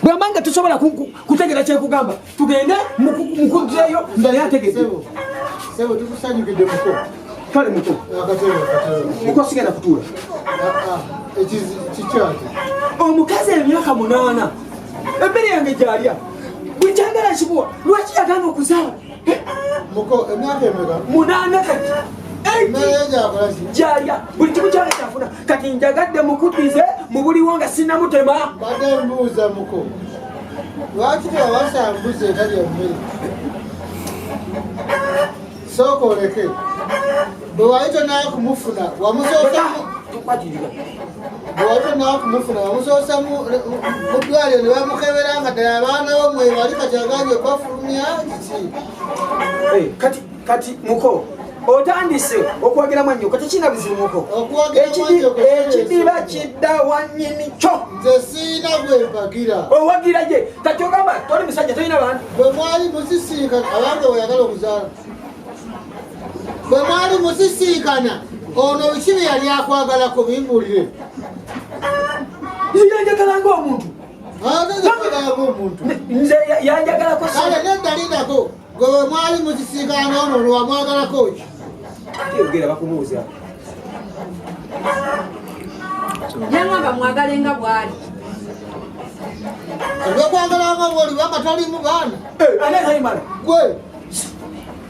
Bwamanga tusobola kutegera kye kugamba tugende mukujeyo ndali ategeze sebo tukusanyukidde muko kale muko muko sigenda kutula kikyati omukazi emyaka 8 emmere yange gyalya bwekyagala kibuwa lwaki yagana okuzaala muko emyaka emeka 8 kati gyalya buli kimu kyala kyafuna kati njagadde mukutize mu buliwo nga sinnamutema badde mbuuza muko lwaki tewawasa mbuzi etalya mmere sooka oleke bwe wali tonakumufuna wamusoosa mu ddwaliro ne bamukebera nga ddala abaana bomwe bali kati agambye okwafulumya kiti kati muko otandise okwogeramu nnyo kati kina bizibu muko ekidiba kidda wanyini kyo nze siina gwe mpagira owagira gye kati ogamba toli musajja tolina bantu bwe mwali musisinkana abange weyagala okuzaala bwe mwali musisinkana ono bikibi yali akwagalako bimbulire yanjagalanga omuntu nze yanjagalako kale neddalinako gwe bwe mwali musisinkana ono olwamwagalako ki yogera bakumuuza yangamba mwagalenga bwali olwekwagalanga bwoli banga tolimu baana anetaimala gwe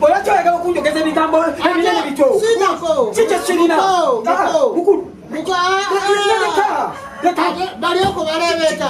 olwaki oyagala okunjogeza ebigambo ebinene bityo kikyo kirina mukulu balyoku balebeeta